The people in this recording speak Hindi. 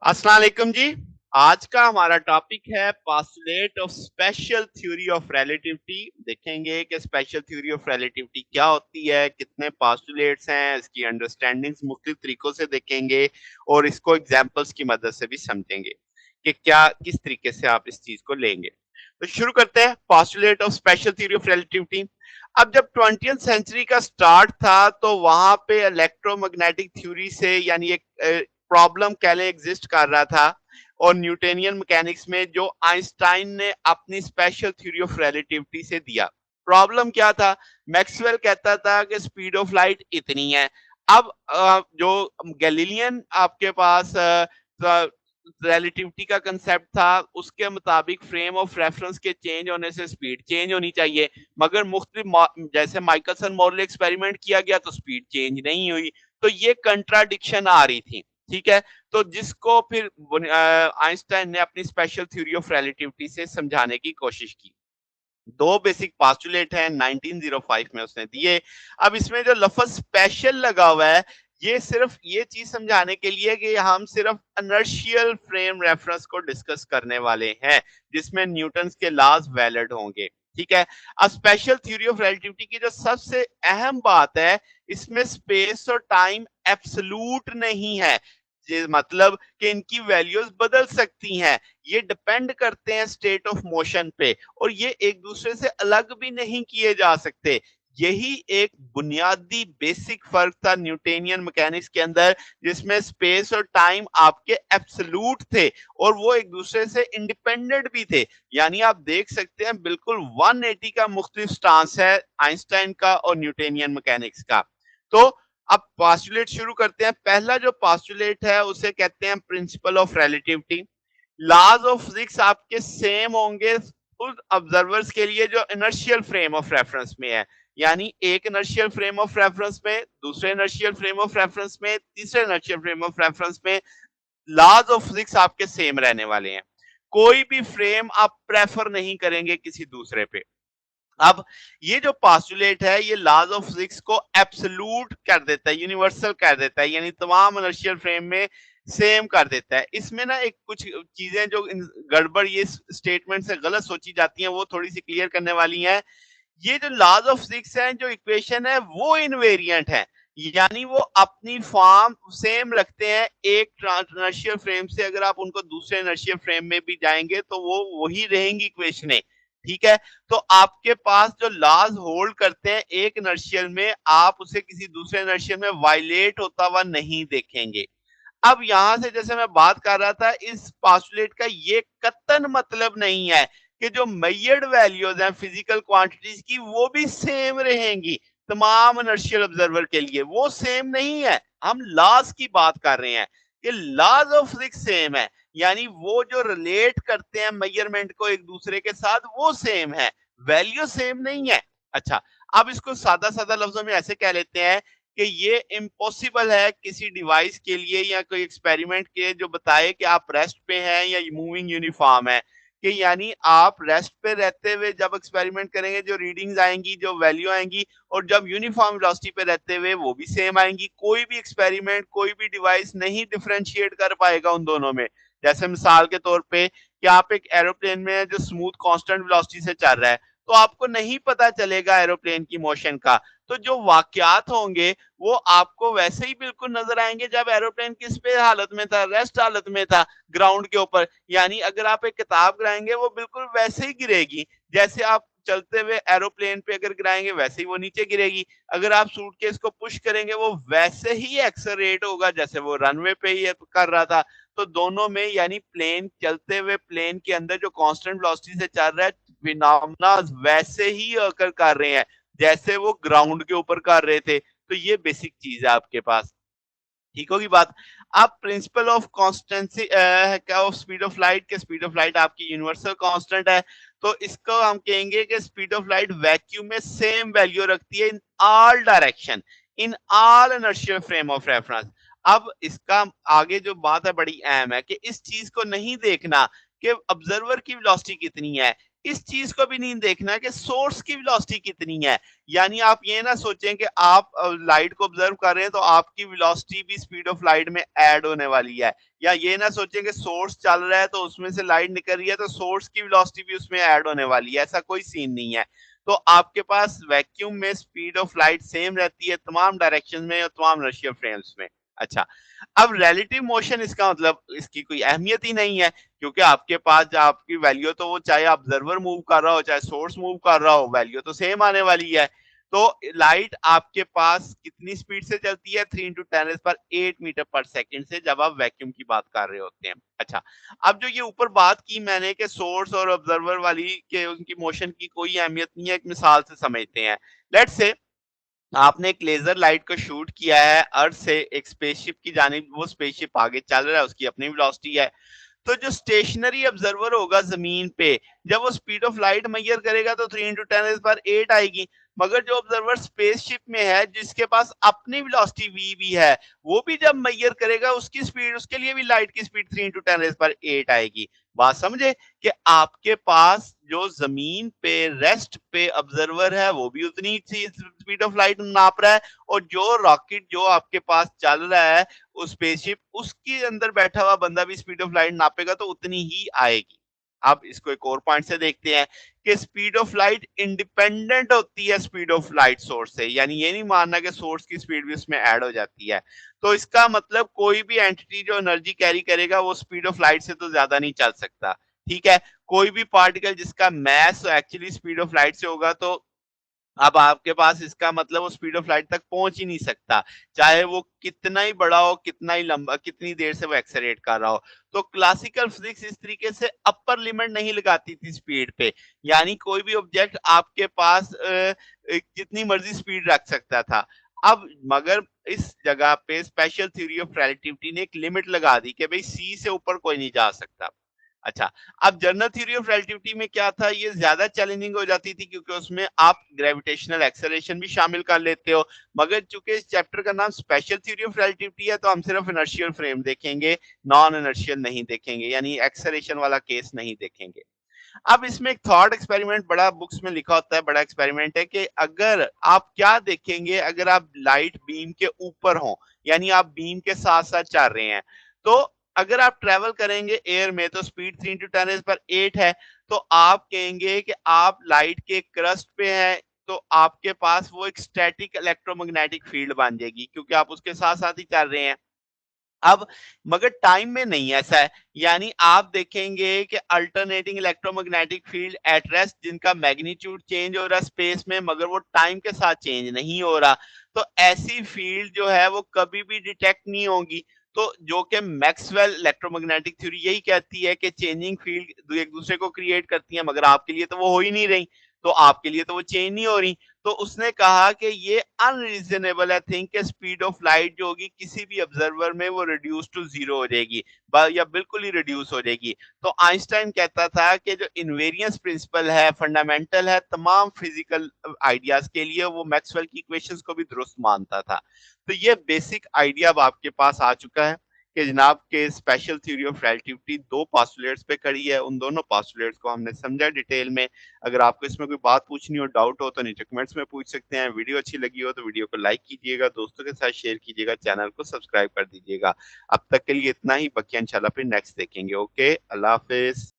अस्सलाम वालेकुम जी। आज का हमारा टॉपिक है postulate of special theory of relativity. देखेंगे कि स्पेशल थ्योरी ऑफ रिलेटिविटी क्या होती है, कितने पोस्टुलेट्स हैं, इसकी अंडरस्टैंडिंग्स मुख्तलिफ तरीकों से देखेंगे और इसको एग्जांपल्स की मदद से भी समझेंगे कि क्या किस तरीके से आप इस चीज को लेंगे। तो शुरू करते हैं postulate of special theory of relativity. अब जब 20th सेंचुरी का स्टार्ट था तो वहां पे इलेक्ट्रोमैग्नेटिक थ्योरी से यानी एक प्रॉब्लम कह लें एग्जिस्ट कर रहा था और न्यूटोनियन मैकेनिक्स में जो आइंस्टाइन ने अपनी स्पेशल थ्योरी ऑफ रिलेटिविटी से दिया। प्रॉब्लम क्या था? मैक्सवेल कहता था कि स्पीड ऑफ लाइट इतनी है। अब जो गैलीलियन आपके पास रिलेटिविटी का कंसेप्ट था, उसके मुताबिक फ्रेम ऑफ रेफरेंस के चेंज होने से स्पीड चेंज होनी चाहिए, मगर मुख्तलिफ जैसे माइकलसन मोरले एक्सपेरिमेंट किया गया तो स्पीड चेंज नहीं हुई। तो ये कंट्राडिक्शन आ रही थी। ठीक है, तो जिसको फिर आइंस्टाइन ने अपनी स्पेशल थ्योरी ऑफ रिलेटिविटी से समझाने की कोशिश की। दो बेसिक पोस्टुलेट हैं 1905 में उसने दिए। अब इसमें जो लफ्ज स्पेशल लगा हुआ है, ये सिर्फ ये चीज समझाने के लिए कि हम सिर्फ इनर्शियल फ्रेम रेफरेंस को डिस्कस करने वाले हैं जिसमें न्यूटन के लॉज वैलिड होंगे। ठीक है। अब स्पेशल थ्योरी ऑफ रिलेटिविटी की जो सबसे अहम बात है, इसमें स्पेस और टाइम एब्सोल्यूट नहीं है। ये मतलब कि इनकी वैल्यूज बदल सकती हैं, ये डिपेंड करते हैं स्टेट ऑफ मोशन पे और ये एक दूसरे से अलग भी नहीं किए जा सकते। यही एक बुनियादी बेसिक फर्क था न्यूटोनियन मैकेनिक्स के अंदर, जिसमें स्पेस और टाइम आपके एब्सोल्यूट थे और वो एक दूसरे से इंडिपेंडेंट भी थे। यानी आप देख सकते हैं बिल्कुल 180 का मुख्तलिफ स्टांस है आइंस्टाइन का और न्यूटोनियन मैकेनिक्स का। तो अब पोस्टुलेट शुरू करते हैं। पहला जो पोस्टुलेट है उसे कहते हैं principle of relativity. Laws of physics आपके सेम होंगे उस ऑब्जर्वर्स के लिए जो इनर्शियल फ्रेम ऑफ रेफरेंस में है। यानी एक इनर्शियल फ्रेम ऑफ रेफरेंस में, दूसरे इनर्शियल फ्रेम ऑफ रेफरेंस में, तीसरे इनर्शियल फ्रेम ऑफ रेफरेंस में लॉज ऑफ फिजिक्स आपके सेम रहने वाले हैं। कोई भी फ्रेम आप प्रेफर नहीं करेंगे किसी दूसरे पे। अब ये जो पोस्टुलेट है ये लॉज ऑफ फिजिक्स को एब्सोल्यूट कर देता है, यूनिवर्सल कर देता है, यानी तमाम इनर्शियल फ्रेम में सेम कर देता है। इसमें ना एक कुछ चीजें जो गड़बड़ ये स्टेटमेंट से गलत सोची जाती हैं वो थोड़ी सी क्लियर करने वाली हैं। ये जो लॉज ऑफ फिजिक्स है, जो इक्वेशन है वो इनवेरिएंट है, यानी वो अपनी फॉर्म सेम रखते हैं। एक इनर्शियल फ्रेम से अगर आप उनको दूसरे इनर्शियल फ्रेम में भी जाएंगे तो वो वही रहेंगी इक्वेशनें। ठीक है। तो आपके पास जो लॉज होल्ड करते हैं एक इनर्शियल में, आप उसे किसी दूसरे इनर्शियल में वायलेट होता हुआ नहीं देखेंगे। अब यहां से जैसे मैं बात कर रहा था, इस पोस्टुलेट का ये कतन मतलब नहीं है कि जो मेजर्ड वैल्यूज हैं फिजिकल क्वांटिटीज की वो भी सेम रहेंगी तमाम इनर्शियल ऑब्जर्वर के लिए। वो सेम नहीं है, हम लॉज की बात कर रहे हैं कि लॉज ऑफ फिजिक्स सेम है, यानी वो जो रिलेट करते हैं मेजरमेंट को एक दूसरे के साथ वो सेम है, वैल्यू सेम नहीं है। अच्छा, अब इसको सादा सादा लफ्जों में ऐसे कह लेते हैं कि ये इम्पॉसिबल है किसी डिवाइस के लिए या कोई एक्सपेरिमेंट के जो बताए कि आप रेस्ट पे हैं या मूविंग यूनिफॉर्म है, कि यानी आप रेस्ट पे रहते हुए जब एक्सपेरिमेंट करेंगे जो रीडिंग्स आएंगी, जो वैल्यू आएंगी, और जब यूनिफॉर्म वेलोसिटी पे रहते हुए वो भी सेम आएंगी। कोई भी एक्सपेरिमेंट, कोई भी डिवाइस नहीं डिफरेंशिएट कर पाएगा उन दोनों में। जैसे मिसाल के तौर पे कि आप एक एरोप्लेन में है जो स्मूथ कांस्टेंट वेलोसिटी से चल रहा है, तो आपको नहीं पता चलेगा एरोप्लेन की मोशन का। तो जो वाकयात होंगे वो आपको वैसे ही बिल्कुल नजर आएंगे जब एरोप्लेन किस पे हालत में था, रेस्ट हालत में था, ग्राउंड के ऊपर। यानी अगर आप एक किताब गिराएंगे वो बिल्कुल वैसे ही गिरेगी जैसे आप चलते हुए एरोप्लेन पे अगर गिराएंगे वैसे ही वो नीचे गिरेगी। अगर आप सूटकेस को पुश करेंगे वो वैसे ही एक्सेलरेट होगा जैसे वो रनवे पे ही कर रहा था। तो दोनों में यानी प्लेन चलते हुए प्लेन के अंदर जो कांस्टेंट वेलोसिटी से चल रहा है, फिनोमेना वैसे ही अकर कर रहे हैं जैसे वो ग्राउंड के ऊपर कर रहे थे। तो ये बेसिक चीज है आपके पास। ठीक होगी बात। अब प्रिंसिपल ऑफ कॉन्स्टेंसी क्या ऑफ स्पीड ऑफ लाइट के, स्पीड ऑफ लाइट आपकी यूनिवर्सल कांस्टेंट है, तो इसको हम कहेंगे कि स्पीड ऑफ लाइट वैक्यूम में सेम वैल्यू रखती है in all direction, in all inertial frame of reference. अब इसका आगे जो बात है बड़ी अहम है कि इस चीज को नहीं देखना कि ऑब्जर्वर की वेलोसिटी कितनी है, इस चीज़ को भी नहीं देखना कि सोर्स की वेलोसिटी कितनी है। यानी आप ये ना सोचें कि आप लाइट को ऑब्ज़र्व कर रहे हैं तो आपकी वेलोसिटी भी स्पीड ऑफ लाइट में ऐड होने वाली है। या ये ना सोचें कि सोर्स चल रहा है तो उसमें से लाइट निकल रही है तो सोर्स की वेलोसिटी भी उसमें ऐड होने वाली है, ऐसा कोई सीन नहीं है। तो आपके पास वैक्यूम में स्पीड ऑफ लाइट सेम रहती है तमाम डायरेक्शन में और तमाम इनर्शियल फ्रेम्स में। अच्छा, अब रिलेटिव मोशन इसका मतलब इसकी कोई अहमियत ही नहीं है, क्योंकि आपके पास जो आपकी वैल्यू तो वो चाहे ऑब्जर्वर मूव कर रहा हो, चाहे सोर्स मूव कर रहा हो, वैल्यू तो सेम आने वाली है। तो लाइट आपके पास कितनी स्पीड से चलती है? 3 into 10⁸ मीटर पर सेकंड से, जब आप वैक्यूम की बात कर रहे होते हैं। अच्छा, अब जो ये ऊपर बात की मैंने कि सोर्स और ऑब्जर्वर वाली के उनकी मोशन की कोई अहमियत नहीं है, एक मिसाल से समझते हैं। लेट्स से आपने एक लेज़र लाइट को शूट किया है अर्थ से एक स्पेसशिप की जानिब, वो स्पेसशिप आगे चल रहा है, उसकी अपनी वेलोसिटी है। तो जो स्टेशनरी ऑब्जर्वर होगा ज़मीन पे, जब वो स्पीड ऑफ लाइट मेजर करेगा तो 3 into 10⁸ आएगी। मगर जो ऑब्जर्वर स्पेसशिप में है, जिसके पास अपनी वेलोसिटी v भी है, वो भी जब मेजर करेगा उसकी स्पीड, उसके लिए भी लाइट की स्पीड 3 into 10⁸ आएगी। बात समझे कि आपके पास जो ज़मीन पे रेस्ट पे ऑब्जर्वर है, वो भी उतनी सी स्पीड ऑफ लाइट नाप रहा है, और जो रॉकेट जो आपके पास चल रहा है उस स्पेसशिप, उसके अंदर बैठा हुआ बंदा भी स्पीड ऑफ लाइट नापेगा तो उतनी ही आएगी। अब इसको एक और पॉइंट से देखते हैं कि स्पीड ऑफ लाइट इंडिपेंडेंट होती है स्पीड ऑफ लाइट सोर्स से, यानी ये नहीं मानना कि सोर्स की स्पीड भी उसमें ऐड हो जाती है। तो इसका मतलब कोई भी एंटिटी जो एनर्जी कैरी करेगा वो स्पीड ऑफ लाइट से तो ज्यादा नहीं चल सकता। ठीक है, कोई भी पार्टिकल जिसका मास एक्चुअली स्पीड ऑफ लाइट से होगा तो अब आपके पास इसका मतलब वो स्पीड ऑफ लाइट तक पहुंच ही नहीं सकता, चाहे वो कितना ही बड़ा हो, कितना ही लंबा, कितनी देर से वो एक्सेलरेट कर रहा हो। तो क्लासिकल फिजिक्स इस तरीके से अपर लिमिट नहीं लगाती थी स्पीड पे, यानी कोई भी ऑब्जेक्ट आपके पास जितनी मर्जी स्पीड रख सकता था। अब मगर इस जगह पे स्पेशल थ्योरी ऑफ रिलेटिविटी ने एक लिमिट लगा दी कि भाई सी से ऊपर कोई नहीं जा सकता। अच्छा, अब जनरल थ्योरी ऑफ रिलेटिविटी में क्या था, ये ज़्यादा चैलेंजिंग हो जाती थी क्योंकि उसमें आप ग्रेविटेशनल एक्सेलरेशन भी शामिल कर लेते हो। मगर चूँकि इस चैप्टर का नाम स्पेशल थ्योरी ऑफ रिलेटिविटी है, तो हम सिर्फ इनर्शियल फ्रेम देखेंगे, नॉन इनर्शियल नहीं देखेंगे, यानी एक्सेलरेशन वाला केस नहीं देखेंगे। अब इसमें एक थॉट एक्सपेरिमेंट बड़ा बुक्स में लिखा होता है, बड़ा एक्सपेरिमेंट है कि अगर आप क्या देखेंगे अगर आप लाइट बीम के ऊपर हो, यानी आप बीम के साथ-साथ चल रहे हैं। तो अगर आप ट्रैवल करेंगे एयर में तो स्पीड 3 into 10⁸ है, तो आप कहेंगे कि आप लाइट के क्रस्ट पे हैं, तो आपके पास वो एक स्टैटिक इलेक्ट्रोमैग्नेटिक फील्ड बन जाएगी क्योंकि आप उसके साथ-साथ ही चल रहे हैं। अब मगर टाइम में नहीं ऐसा है, यानी आप देखेंगे कि alternating electromagnetic field at rest जिनका मैग्नीट्यूड चेंज हो रहा है स्पेस में, मगर वो टाइम के साथ चेंज नहीं हो रहा। तो ऐसी फील्ड जो है वो कभी भी डिटेक्ट नहीं होगी। तो जो कि मैक्सवेल इलेक्ट्रोमैग्नेटिक थ्योरी यही कहती है कि चेंजिंग फील्ड एक दूसरे को क्रिएट करती है, मगर आपके लिए तो वो हो ही नहीं रही, तो आपके लिए तो वो चेंज नहीं हो रही। तो उसने कहा कि ये अनरीजनेबल है थिंक कि स्पीड ऑफ लाइट जो होगी किसी भी ऑब्जर्वर में वो रिड्यूस टू जीरो हो जाएगी या बिल्कुल ही रिड्यूस हो जाएगी। तो आइंस्टाइन कहता था कि जो इनवेरियंस प्रिंसिपल है फंडामेंटल है तमाम फिजिकल आइडियाज के लिए, वो मैक्सवेल की इक्वेशंस को भी दुरुस्त मानता था। तो ये बेसिक आइडिया अब आपके पास आ चुका है कि जनाब के स्पेशल थ्योरी ऑफ रिलेटिविटी दो पोस्टुलेट्स पे खड़ी है, उन दोनों पोस्टुलेट्स को हमने समझा डिटेल में। अगर आपको इसमें कोई बात पूछनी हो, डाउट हो तो नीचे कमेंट्स में पूछ सकते हैं। वीडियो अच्छी लगी हो तो वीडियो को लाइक कीजिएगा, दोस्तों के साथ शेयर कीजिएगा, चैनल को सब्सक्राइब कर दीजिएगा। अब तक के लिए इतना ही, बाकी इंशाल्लाह फिर नेक्स्ट देखेंगे। ओके, अल्लाह हाफ़िज़।